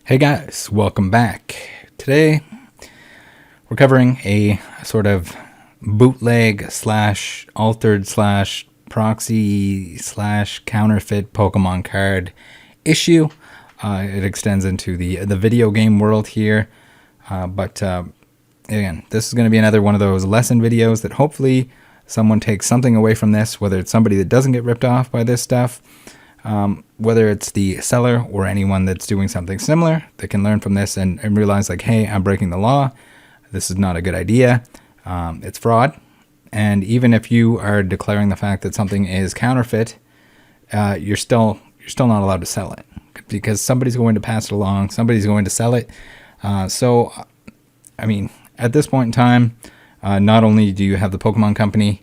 Hey guys, welcome back. Today we're covering a sort of bootleg slash altered slash proxy slash counterfeit Pokemon card issue. It extends into the video game world here, but again, this is going to be another one of those lesson videos that hopefully someone takes something away from this, whether it's somebody that doesn't get ripped off by this stuff, whether it's the seller or anyone that's doing something similar, they can learn from this and realize like, hey, I'm breaking the law. This is not a good idea. It's fraud. And even if you are declaring the fact that something is counterfeit, you're still not allowed to sell it because somebody's going to pass it along. Somebody's going to sell it. So, I mean, at this point in time, not only do you have the Pokemon company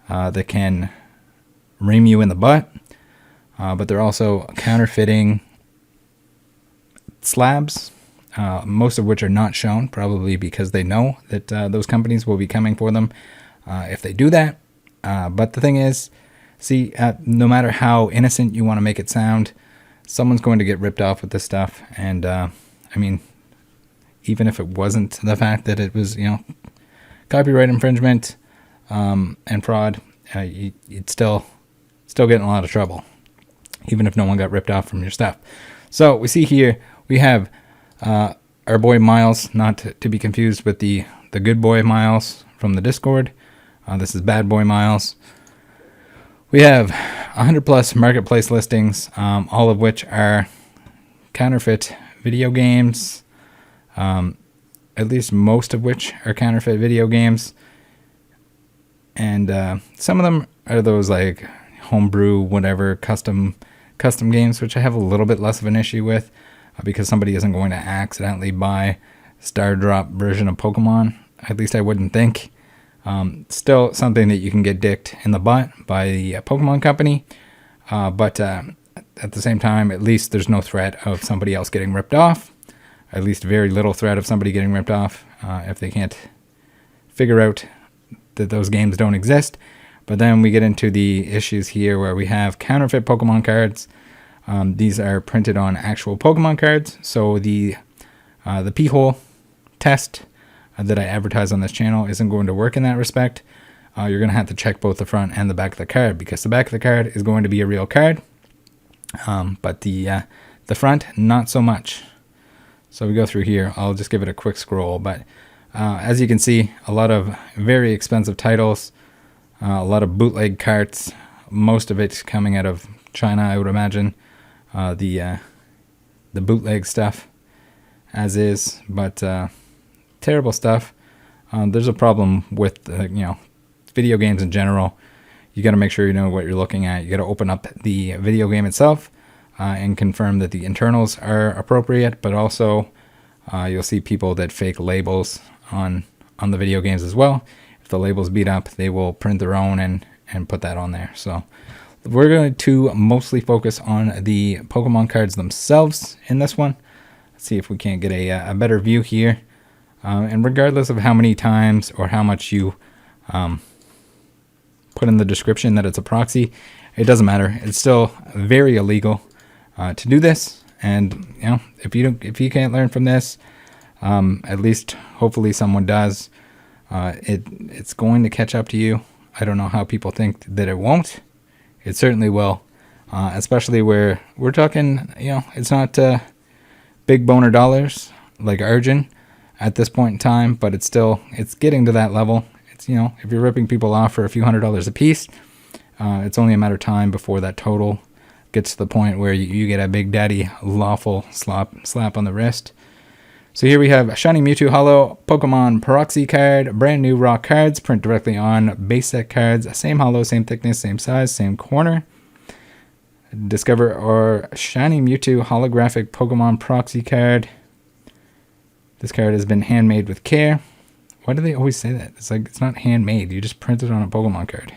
that can ream you in the butt, but they're also counterfeiting slabs, most of which are not shown, probably because they know that those companies will be coming for them if they do that. But the thing is, see, no matter how innocent you want to make it sound, someone's going to get ripped off with this stuff. And I mean, even if it wasn't the fact that it was, copyright infringement and fraud, you'd still get in a lot of trouble, even if no one got ripped off from your stuff. So we see here, we have our boy Miles, not to be confused with the good boy Miles from the Discord. This is bad boy Miles. We have 100 plus marketplace listings, all of which are counterfeit video games, at least most of which are counterfeit video games. And some of them are those like homebrew, whatever, custom games, which I have a little bit less of an issue with because somebody isn't going to accidentally buy Star Drop version of Pokemon. At least I wouldn't think. Still something that you can get dicked in the butt by the Pokemon company. But at the same time, at least there's no threat of somebody else getting ripped off. At least very little threat of somebody getting ripped off if they can't figure out that those games don't exist. But then we get into the issues here where we have counterfeit Pokemon cards. These are printed on actual Pokemon cards. So the P-hole test that I advertise on this channel isn't going to work in that respect. You're going to have to check both the front and the back of the card because the back of the card is going to be a real card. But the front, not so much. So we go through here. I'll just give it a quick scroll. But as you can see, a lot of very expensive titles. A lot of bootleg carts, most of it coming out of China, I would imagine. The bootleg stuff, as is, but terrible stuff. There's a problem with video games in general. You got to make sure you know what you're looking at. You got to open up the video game itself and confirm that the internals are appropriate. But also, you'll see people that fake labels on the video games as well. The labels beat up, they will print their own and put that on there. So we're going to mostly focus on the Pokemon cards themselves in this one. Let's see if we can't get a better view here. And regardless of how many times or how much you put in the description that it's a proxy, it doesn't matter. It's still very illegal to do this. And if you can't learn from this, at least hopefully someone does. It's going to catch up to you. I don't know how people think that it won't. It certainly will, especially where we're talking, it's not big boner dollars like Arjun at this point in time, but it's getting to that level. It's, if you're ripping people off for a few $100s a piece, it's only a matter of time before that total gets to the point where you get a big daddy lawful slap on the wrist. So here we have a Shiny Mewtwo Holo Pokemon Proxy card, brand new raw cards, print directly on base set cards, same holo, same thickness, same size, same corner. Discover our Shiny Mewtwo holographic Pokemon Proxy card. This card has been handmade with care. Why do they always say that? It's like, it's not handmade, you just print it on a Pokemon card.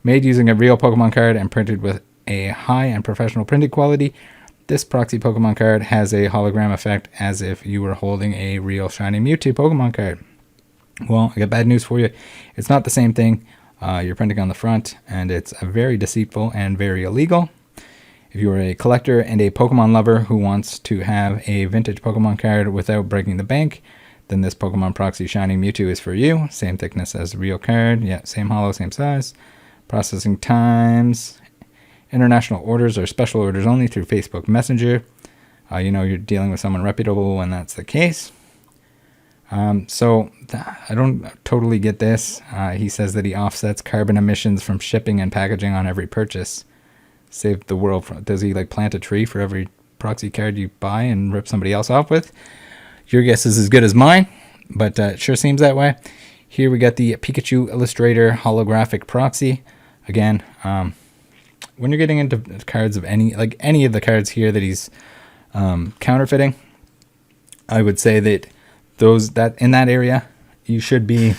Made using a real Pokemon card and printed with a high and professional printing quality. This proxy Pokemon card has a hologram effect as if you were holding a real Shiny Mewtwo Pokemon card. Well, I got bad news for you. It's not the same thing. You're printing on the front, and it's very deceitful and very illegal. If you are a collector and a Pokemon lover who wants to have a vintage Pokemon card without breaking the bank, then this Pokemon Proxy Shiny Mewtwo is for you. Same thickness as the real card. Yeah, same holo, same size. Processing times. International orders are special orders only through Facebook Messenger. You know you're dealing with someone reputable when that's the case. So I don't totally get this. He says that he offsets carbon emissions from shipping and packaging on every purchase. Save the world. Does he like plant a tree for every proxy card you buy and rip somebody else off with? Your guess is as good as mine, but it sure seems that way. Here we got the Pikachu Illustrator holographic proxy. Again, when you're getting into cards of any of the cards here that he's counterfeiting, I would say that in that area you should be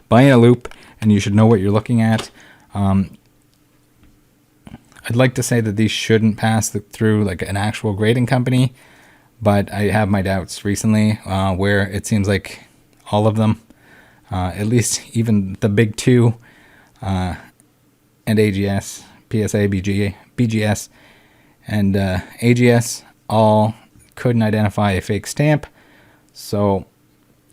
buying a loop and you should know what you're looking at. I'd like to say that these shouldn't pass through like an actual grading company, but I have my doubts recently where it seems like all of them, at least even the big two, and AGS, PSA, BGS, and AGS all couldn't identify a fake stamp. So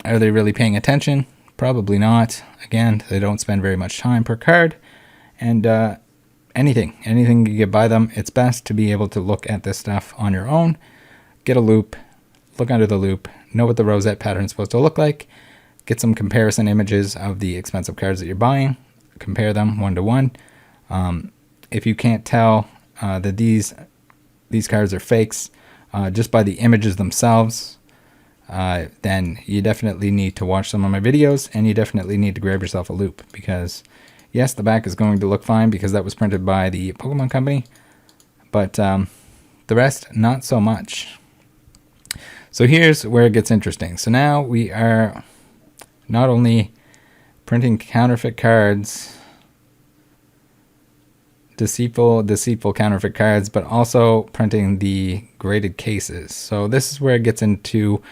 are they really paying attention? Probably not. Again, they don't spend very much time per card. And anything you get by them, it's best to be able to look at this stuff on your own. Get a loop, look under the loop, know what the rosette pattern is supposed to look like, get some comparison images of the expensive cards that you're buying, compare them 1-to-1. If you can't tell that these cards are fakes just by the images themselves, then you definitely need to watch some of my videos, and you definitely need to grab yourself a loop, because yes, the back is going to look fine because that was printed by the Pokemon Company, but the rest, not so much. So here's where it gets interesting. So now we are not only printing counterfeit cards, deceitful counterfeit cards, but also printing the graded cases. So this is where it gets into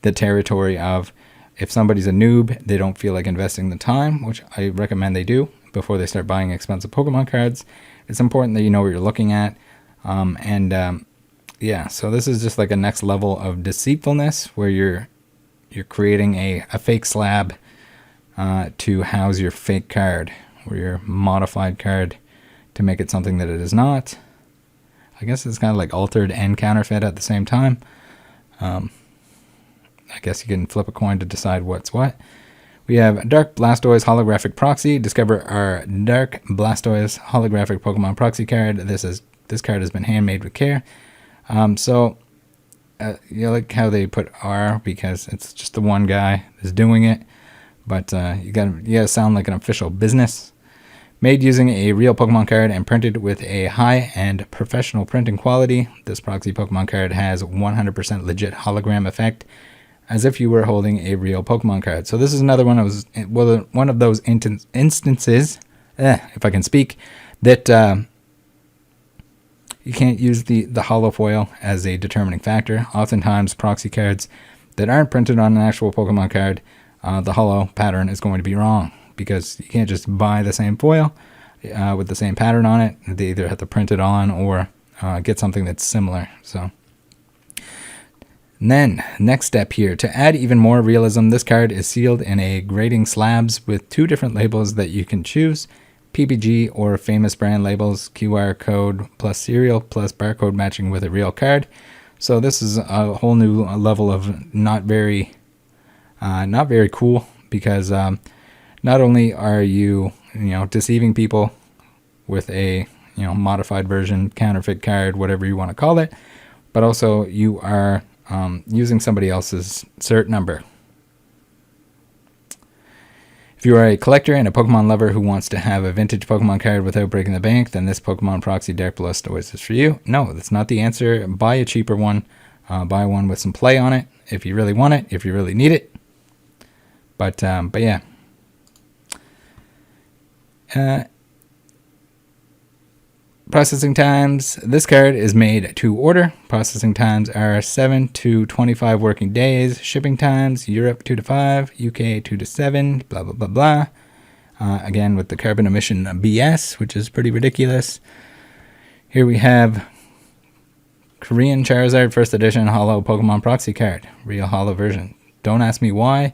the territory of, if somebody's a noob, they don't feel like investing the time, which I recommend they do before they start buying expensive Pokemon cards. It's important that you know what you're looking at. Yeah, so this is just like a next level of deceitfulness where you're creating a fake slab to house your fake card, or your modified card, to make it something that it is not. I guess it's kind of like altered and counterfeit at the same time. I guess you can flip a coin to decide what's what. We have Dark Blastoise Holographic Proxy. Discover our Dark Blastoise Holographic Pokemon Proxy card. This card has been handmade with care. You like how they put R, because it's just the one guy that's doing it. But you gotta sound like an official business. Made using a real Pokemon card and printed with a high-end professional printing quality, this proxy Pokemon card has 100% legit hologram effect, as if you were holding a real Pokemon card. So this is another one of those instances, if I can speak, that you can't use the holo foil as a determining factor. Oftentimes, proxy cards that aren't printed on an actual Pokemon card, the holo pattern is going to be wrong, because you can't just buy the same foil with the same pattern on it. They either have to print it on or get something that's similar. So, and then next step here, to add even more realism, this card is sealed in a grading slabs with 2 different labels that you can choose: PPG or famous brand labels, QR code plus serial plus barcode matching with a real card. So this is a whole new level of not very cool, because not only are you deceiving people with a modified version, counterfeit card, whatever you want to call it, but also you are using somebody else's cert number. If you are a collector and a Pokemon lover who wants to have a vintage Pokemon card without breaking the bank, then this Pokemon Proxy Dark Blastoise is for you. No, that's not the answer. Buy a cheaper one. Buy one with some play on it if you really want it, if you really need it. But yeah. Processing times. This card is made to order. Processing times are 7 to 25 working days. Shipping times, Europe 2 to 5, UK 2 to 7, blah, blah, blah, blah. Again, with the carbon emission BS, which is pretty ridiculous. Here we have Korean Charizard First Edition Holo Pokemon Proxy card, real holo version. Don't ask me why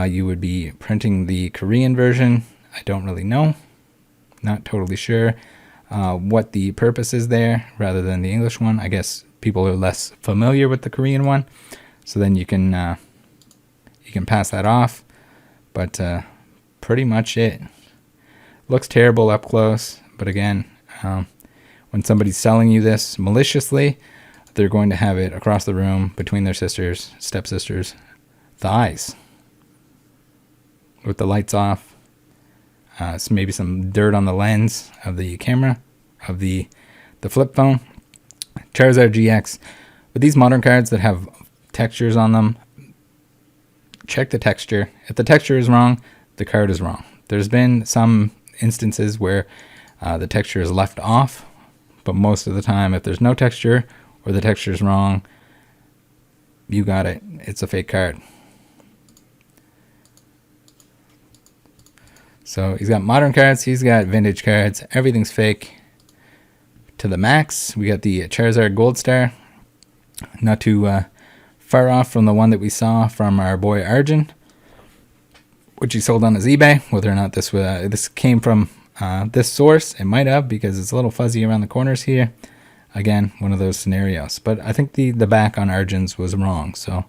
you would be printing the Korean version. I don't really know. Not totally sure what the purpose is there rather than the English one. I guess people are less familiar with the Korean one, so then you can pass that off. But pretty much it. Looks terrible up close, but again, when somebody's selling you this maliciously, they're going to have it across the room between their stepsisters' thighs with the lights off. So maybe some dirt on the lens of the camera of the flip phone. Charizard GX. With these modern cards that have textures on them, check the texture. If the texture is wrong, the card is wrong. There's been some instances where the texture is left off, but most of the time, if there's no texture or the texture is wrong, you got it. It's a fake card. So he's got modern cards, he's got vintage cards, everything's fake to the max. We got the Charizard Gold Star, not too far off from the one that we saw from our boy Arjun, which he sold on his eBay. Whether or not this came from this source, it might have, because it's a little fuzzy around the corners here. Again, one of those scenarios. But I think the back on Arjun's was wrong, so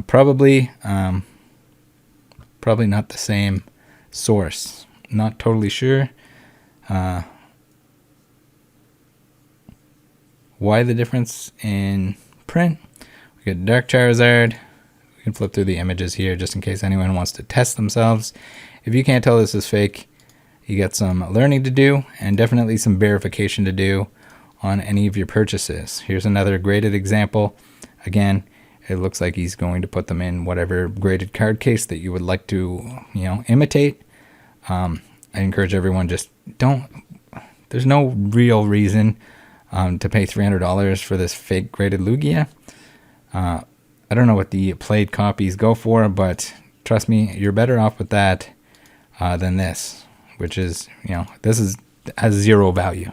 probably not the same source. Not totally sure why the difference in print. We got Dark Charizard. We can flip through the images here just in case anyone wants to test themselves. If you can't tell this is fake, you got some learning to do and definitely some verification to do on any of your purchases. Here's another graded example. Again, it looks like he's going to put them in whatever graded card case that you would like to, imitate. I encourage everyone, just don't. There's no real reason to pay $300 for this fake graded Lugia. I don't know what the played copies go for, but trust me, you're better off with that than this, which is, this has zero value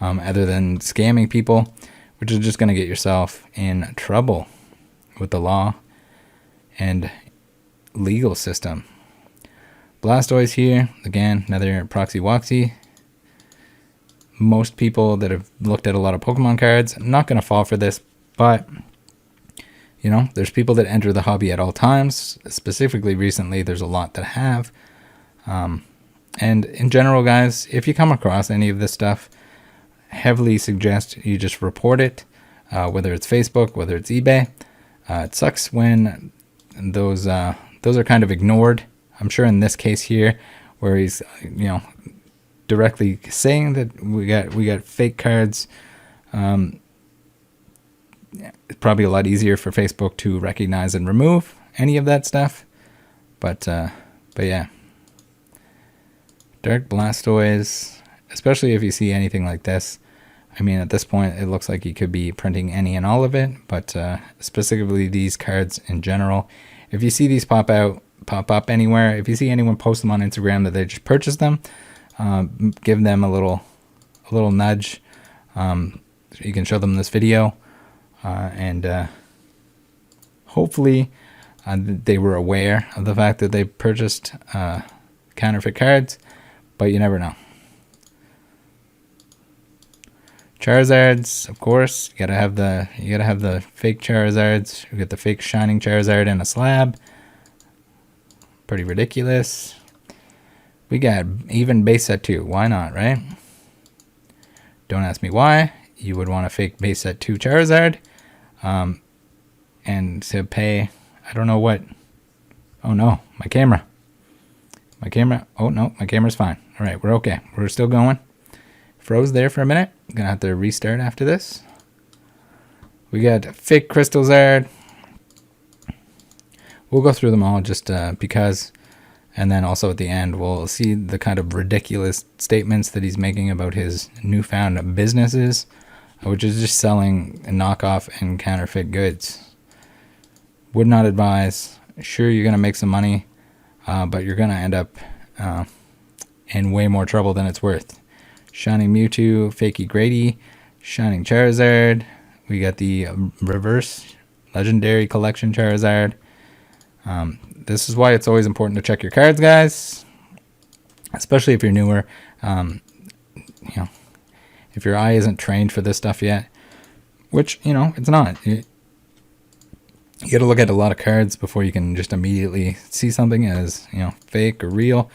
other than scamming people, which is just going to get yourself in trouble with the law and legal system. Blastoise here, again, another proxy woxy. Most people that have looked at a lot of Pokemon cards, I'm not going to fall for this, but there's people that enter the hobby at all times. Specifically recently, there's a lot that have. And in general, guys, if you come across any of this stuff, heavily suggest you just report it, whether it's Facebook, whether it's eBay. It sucks when those are kind of ignored. I'm sure in this case here, where he's directly saying that we got fake cards, it's probably a lot easier for Facebook to recognize and remove any of that stuff. But yeah, Dark Blastoise, especially if you see anything like this. I mean, at this point, it looks like he could be printing any and all of it, but specifically these cards in general. If you see these pop up anywhere, if you see anyone post them on Instagram that they just purchased them, give them a little nudge. You can show them this video, and hopefully they were aware of the fact that they purchased counterfeit cards, but you never know. Charizards, of course, you gotta have the fake Charizards. We got the fake shining Charizard in a slab. Pretty ridiculous. We got even base set 2. Why not, right? Don't ask me why you would want a fake base set 2 Charizard. And to pay, I don't know what. Oh no, my camera. Oh no, my camera's fine. All right, we're okay. We're still going. Froze there for a minute. Gonna have to restart after this. We got fake Crystal Zard. We'll go through them all just because, and then also at the end we'll see the kind of ridiculous statements that he's making about his newfound businesses, which is just selling knockoff and counterfeit goods. Would not advise. Sure, you're gonna make some money, but you're gonna end up in way more trouble than it's worth. Shining Mewtwo, Fakey Grady, Shining Charizard. We got the reverse legendary collection Charizard. This is why it's always important to check your cards, guys, especially if you're newer. If your eye isn't trained for this stuff yet, which, it's not. You got to look at a lot of cards before you can just immediately see something as, fake or real,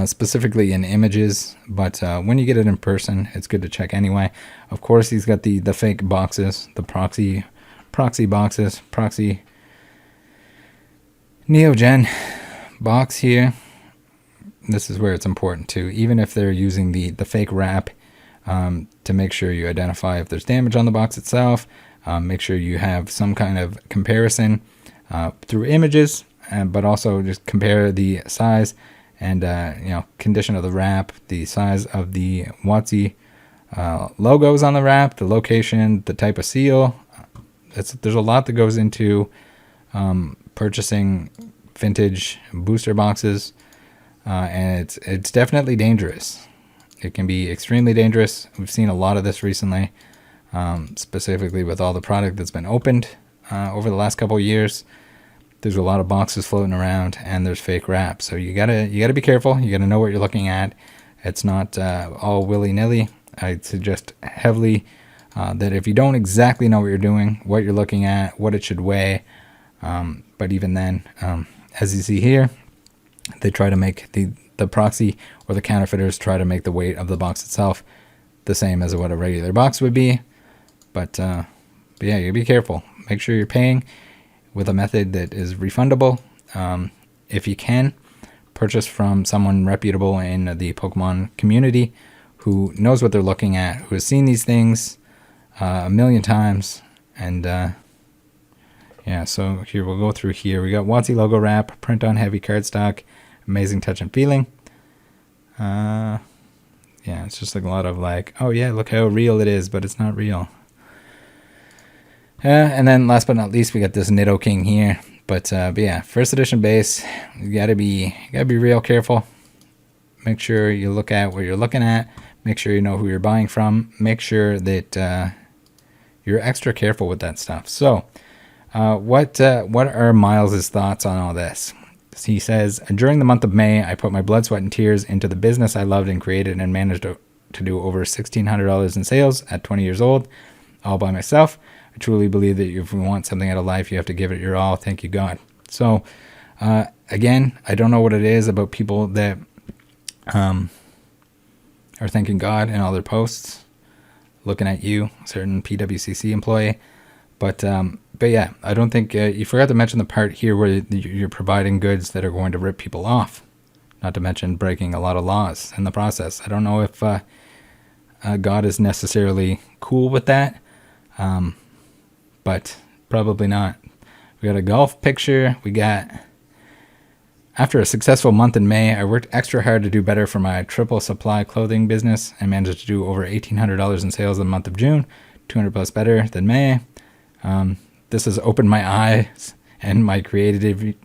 specifically in images. But when you get it in person, it's good to check anyway. Of course, he's got the fake boxes, the proxy boxes, proxy Neogen box here. This is where it's important too, even if they're using the fake wrap, to make sure you identify if there's damage on the box itself. Make sure you have some kind of comparison through images, but also just compare the size and condition of the wrap, the size of the WotC logos on the wrap, the location, the type of seal. There's a lot that goes into purchasing vintage booster boxes, and it's definitely dangerous. It can be extremely dangerous. We've seen a lot of this recently, specifically with all the product that's been opened over the last couple of years. There's a lot of boxes floating around, and there's fake wrap. So you gotta be careful. You gotta know what you're looking at. It's not all willy-nilly. I'd suggest heavily that if you don't exactly know what you're doing, what you're looking at, what it should weigh, but even then, as you see here, they try to make the proxy or the counterfeiters try to make the weight of the box itself the same as what a regular box would be. But yeah, you be careful. Make sure you're paying with a method that is refundable. If you can, purchase from someone reputable in the Pokemon community who knows what they're looking at, who has seen these things a million times. And yeah, so here we'll go through here. We got WotC logo wrap, print on heavy cardstock, amazing touch and feeling. Yeah, it's just like a lot of like, oh yeah, look how real it is, but it's not real. And then last but not least, we got this Nidoking here. But yeah, first edition base, you gotta be real careful. Make sure you look at what you're looking at. Make sure you know who you're buying from. Make sure that you're extra careful with that stuff. So, what are Miles's thoughts on all this? He says, during the month of May, I put my blood, sweat, and tears into the business I loved and created, and managed to do over $1,600 in sales at 20 years old, all by myself. I truly believe that if you want something out of life, you have to give it your all. Thank you, God. So, again, I don't know what it is about people that are thanking God in all their posts, looking at you, certain PWCC employee. But yeah, I don't think you forgot to mention the part here where you're providing goods that are going to rip people off, not to mention breaking a lot of laws in the process. I don't know if God is necessarily cool with that, but probably not. We got a golf picture. We got, after a successful month in May, I worked extra hard to do better for my triple supply clothing business and managed to do over $1,800 in sales in the month of June, 200 plus better than May. This has opened my eyes and my creativity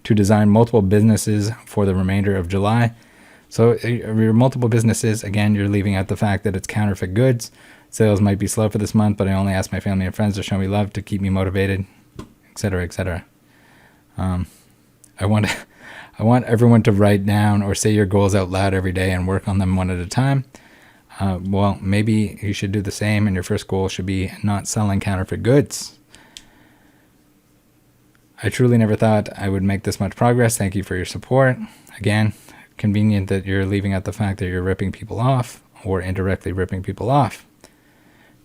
to design multiple businesses for the remainder of July. So your multiple businesses, again, you're leaving out the fact that it's counterfeit goods. Sales might be slow for this month, but I only ask my family and friends to show me love to keep me motivated, etc., etc. I want everyone to write down or say your goals out loud every day and work on them one at a time. Well, maybe you should do the same, and your first goal should be not selling counterfeit goods. I truly never thought I would make this much progress. Thank you for your support. Again, convenient that you're leaving out the fact that you're ripping people off or indirectly ripping people off.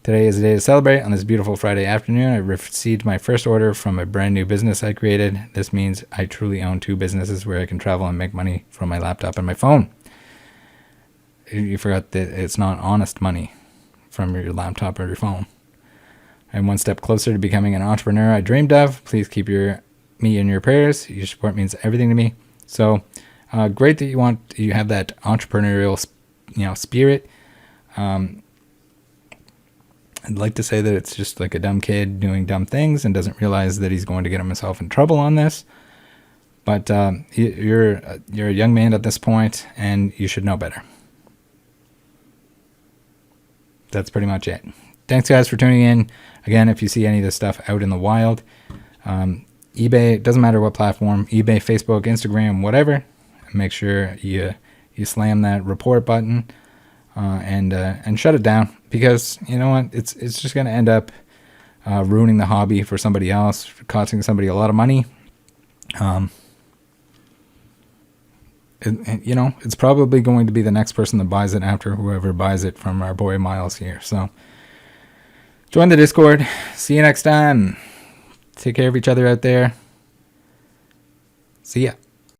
Today is a day to celebrate. On this beautiful Friday afternoon, I received my first order from a brand new business I created. This means I truly own 2 businesses where I can travel and make money from my laptop and my phone. You forgot that it's not honest money from your laptop or your phone. I'm one step closer to becoming an entrepreneur I dreamed of. Please keep me in your prayers. Your support means everything to me. So great that you have that entrepreneurial spirit. I'd like to say that it's just like a dumb kid doing dumb things and doesn't realize that he's going to get himself in trouble on this. But you're a young man at this point, and you should know better. that's pretty much it. Thanks, guys, for tuning in. Again, if you see any of this stuff out in the wild, eBay, it doesn't matter what platform, eBay, Facebook, Instagram, whatever, make sure you slam that report button and shut it down, because you know what, it's just going to end up ruining the hobby for somebody else, costing somebody a lot of money. It's probably going to be the next person that buys it after whoever buys it from our boy Miles here. So join the Discord. See you next time. Take care of each other out there. See ya.